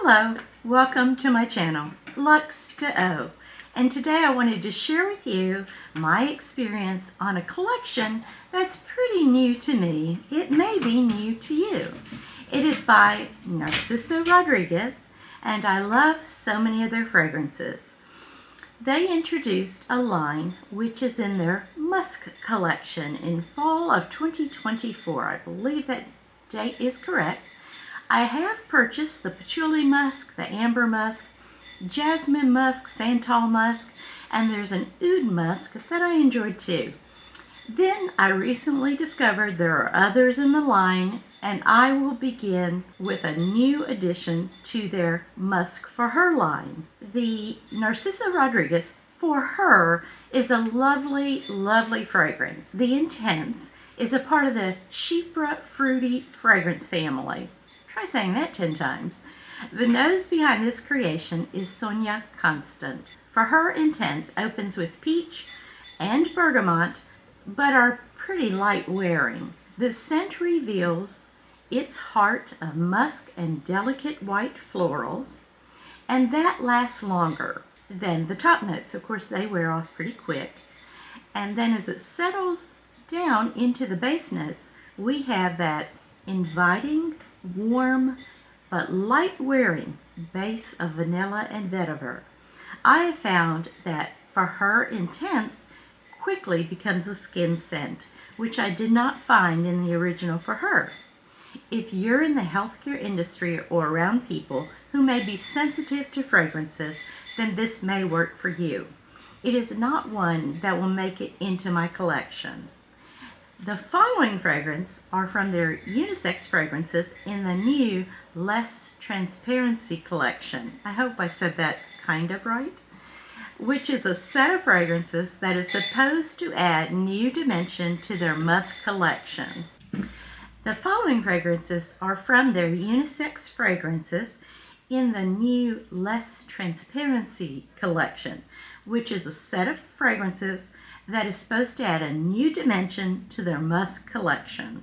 Hello, welcome to my channel, Lux to O. And today I wanted to share with you my experience on a collection that's pretty new to me. It may be new to you. It is by Narciso Rodriguez, and I love so many of their fragrances. They introduced a line which is in their Musk collection in fall of 2024. I believe that date is correct. I have purchased the patchouli musk, the amber musk, jasmine musk, santal musk, and there's an oud musk that I enjoyed too. Then I recently discovered there are others in the line, and I will begin with a new addition to their Musk for Her line. The Narciso Rodriguez for Her is a lovely, lovely fragrance. The Intense is a part of the Chypre fruity fragrance family. Try saying that 10 times. The nose behind this creation is Sonia Constant. For Her Intense opens with peach and bergamot, but are pretty light wearing. The scent reveals its heart of musk and delicate white florals, and that lasts longer than the top notes. Of course, they wear off pretty quick. And then as it settles down into the base notes, we have that inviting, warm, but light wearing base of vanilla and vetiver. I have found that For Her Intense quickly becomes a skin scent, which I did not find in the original For Her. If you're in the healthcare industry or around people who may be sensitive to fragrances, then this may work for you. It is not one that will make it into my collection. The following fragrance are from their Unisex fragrances in the new Less Transparency collection. I hope I said that kind of right. Which is a set of fragrances that is supposed to add new dimension to their Musk collection. The following fragrances are from their Unisex fragrances in the new Less Transparency collection, which is a set of fragrances that is supposed to add a new dimension to their Musk collection.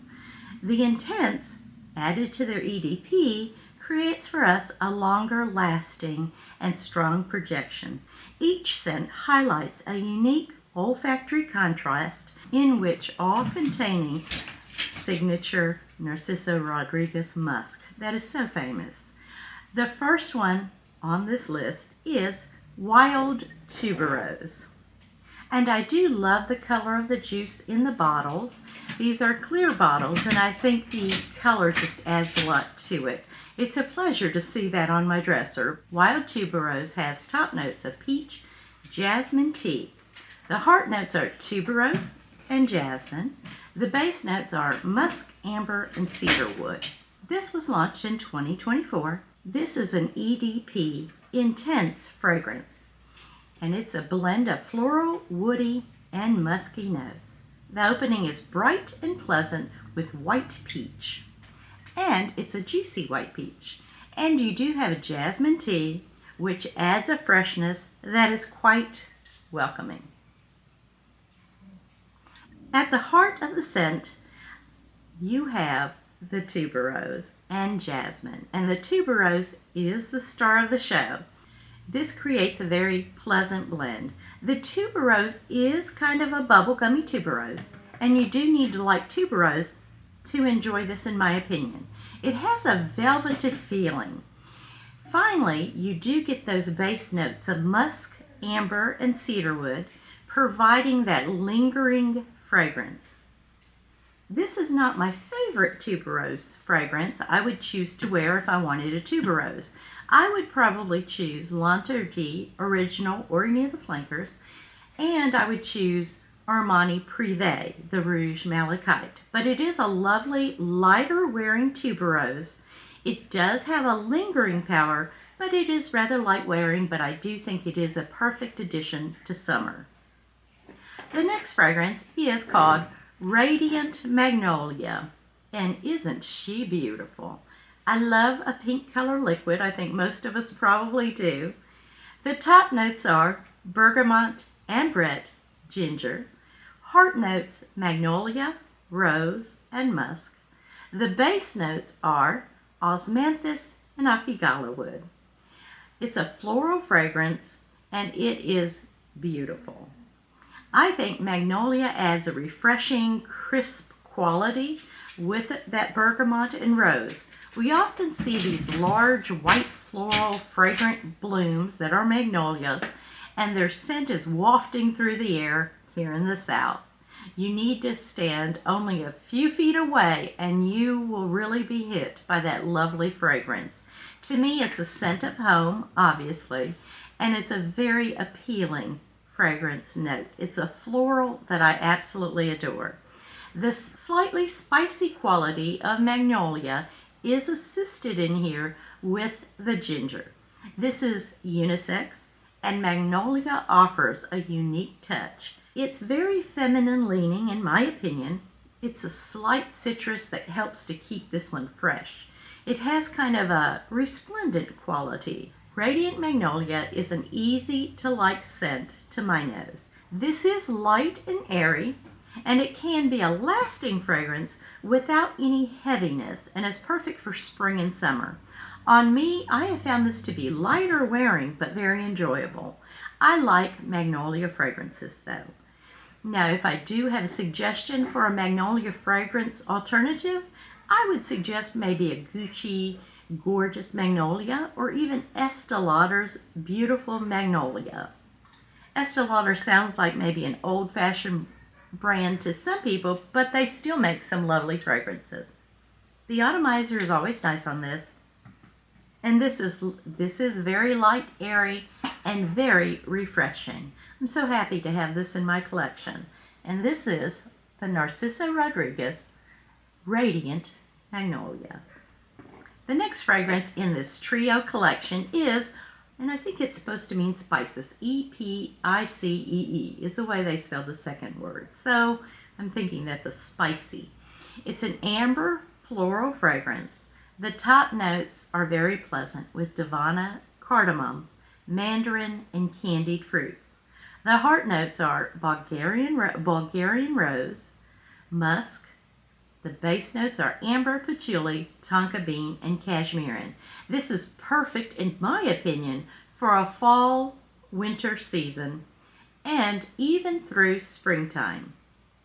The Intense, added to their EDP, creates for us a longer lasting and strong projection. Each scent highlights a unique olfactory contrast in which all containing signature Narciso Rodriguez musk that is so famous. The first one on this list is Wild Tuberose. And I do love the color of the juice in the bottles. These are clear bottles, and I think the color just adds a lot to it. It's a pleasure to see that on my dresser. Wild Tuberose has top notes of peach, jasmine tea. The heart notes are tuberose and jasmine. The base notes are musk, amber, and cedarwood. This was launched in 2024. This is an EDP Intense fragrance, and it's a blend of floral, woody, and musky notes. The opening is bright and pleasant with white peach, and it's a juicy white peach. And you do have a jasmine tea, which adds a freshness that is quite welcoming. At the heart of the scent, you have the tuberose and jasmine, and the tuberose is the star of the show. This creates a very pleasant blend. The tuberose is kind of a bubblegummy tuberose, and you do need to like tuberose to enjoy this, in my opinion. It has a velvety feeling. Finally, you do get those base notes of musk, amber, and cedarwood, providing that lingering fragrance. This is not my favorite tuberose fragrance I would choose to wear if I wanted a tuberose. I would probably choose L'Interdit Original or any of the flankers, and I would choose Armani Privé, the Rouge Malachite. But it is a lovely, lighter wearing tuberose. It does have a lingering power, but it is rather light wearing, but I do think it is a perfect addition to summer. The next fragrance is called Radiant Magnolia, and isn't she beautiful? I love a pink color liquid. I think most of us probably do. The top notes are bergamot, ambrette, ginger. Heart notes magnolia, rose, and musk. The base notes are osmanthus, and Akigala wood. It's a floral fragrance and it is beautiful. I think Magnolia adds a refreshing, crisp quality with that bergamot and rose. We often see these large white floral fragrant blooms that are magnolias, and their scent is wafting through the air here in the South. You need to stand only a few feet away and you will really be hit by that lovely fragrance. To me, it's a scent of home, obviously, and it's a very appealing fragrance note. It's a floral that I absolutely adore. The slightly spicy quality of Magnolia is assisted in here with the ginger. This is unisex, and Magnolia offers a unique touch. It's very feminine leaning in my opinion. It's a slight citrus that helps to keep this one fresh. It has kind of a resplendent quality. Radiant Magnolia is an easy to like scent to my nose. This is light and airy, and it can be a lasting fragrance without any heaviness and is perfect for spring and summer. On me, I have found this to be lighter wearing but very enjoyable. I like Magnolia fragrances though. Now, if I do have a suggestion for a Magnolia fragrance alternative, I would suggest maybe a Gucci Gorgeous Magnolia or even Estee Lauder's Beautiful Magnolia. Estee Lauder sounds like maybe an old-fashioned brand to some people, but they still make some lovely fragrances. The atomizer is always nice on this, and this is very light, airy, and very refreshing. I'm so happy to have this in my collection. And this is the Narciso Rodriguez Radiant Magnolia. The next fragrance in this trio collection is, and I think it's supposed to mean spices, Epicee is the way they spell the second word. So I'm thinking that's a spicy. It's an amber floral fragrance. The top notes are very pleasant with Divana, cardamom, mandarin, and candied fruits. The heart notes are Bulgarian rose, musk. The base notes are amber, patchouli, tonka bean, and cashmerean. This is perfect, in my opinion, for a fall, winter season, and even through springtime,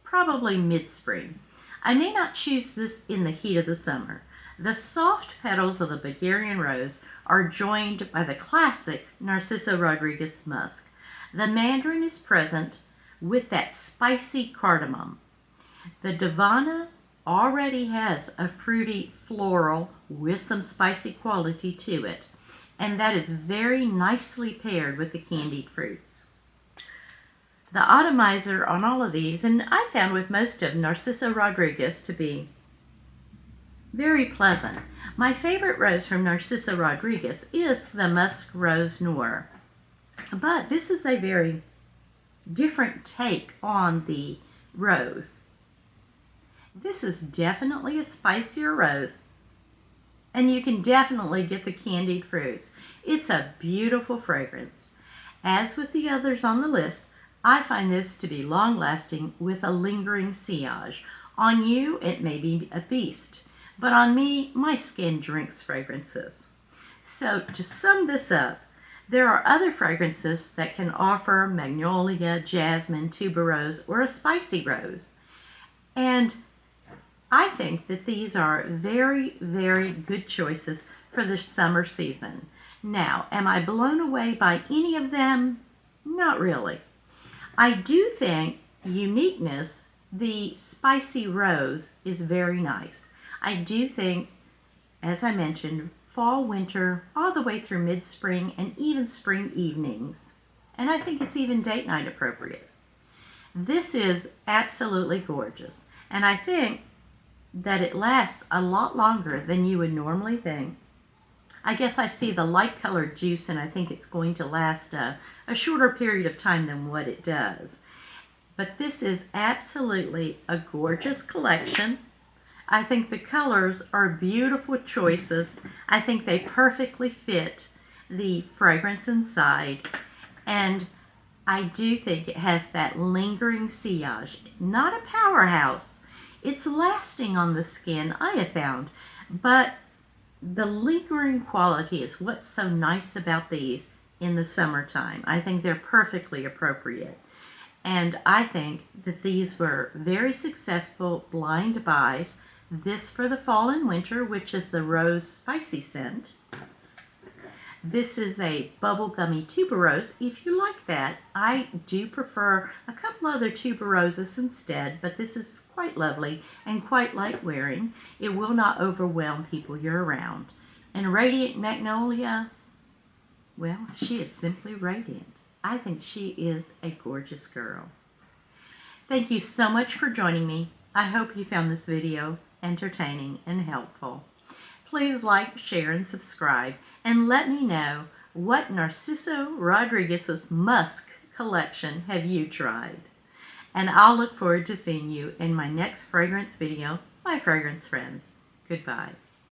probably mid-spring. I may not choose this in the heat of the summer. The soft petals of the Bulgarian rose are joined by the classic Narciso Rodriguez musk. The mandarin is present with that spicy cardamom. The Divana already has a fruity floral with some spicy quality to it, and that is very nicely paired with the candied fruits. The atomizer on all of these, and I found with most of Narciso Rodriguez to be very pleasant. My favorite rose from Narciso Rodriguez is the Musk Rose Noir. But this is a very different take on the rose. This is definitely a spicier rose, and you can definitely get the candied fruits. It's a beautiful fragrance. As with the others on the list, I find this to be long-lasting with a lingering sillage. On you, it may be a beast, but on me, my skin drinks fragrances. So to sum this up, there are other fragrances that can offer magnolia, jasmine, tuberose, or a spicy rose. And I think that these are very, very good choices for the summer season. Now, am I blown away by any of them? Not really. I do think uniqueness, the spicy rose, is very nice. I do think, as I mentioned, fall, winter, all the way through mid-spring and even spring evenings. And I think it's even date night appropriate. This is absolutely gorgeous. And I think that it lasts a lot longer than you would normally think. I guess I see the light colored juice and I think it's going to last a shorter period of time than what it does. But this is absolutely a gorgeous collection. I think the colors are beautiful choices. I think they perfectly fit the fragrance inside. And I do think it has that lingering sillage. Not a powerhouse. It's lasting on the skin, I have found. But the lingering quality is what's so nice about these in the summertime. I think they're perfectly appropriate. And I think that these were very successful blind buys. This for the fall and winter, which is the rose spicy scent. This is a bubblegummy tuberose. If you like that, I do prefer a couple other tuberoses instead, but this is quite lovely and quite light wearing. It will not overwhelm people year-round. And Radiant Magnolia, well, she is simply radiant. I think she is a gorgeous girl. Thank you so much for joining me. I hope you found this video entertaining and helpful. Please like, share, and subscribe, and let me know what Narciso Rodriguez's Musk collection have you tried. And I'll look forward to seeing you in my next fragrance video, my fragrance friends. Goodbye.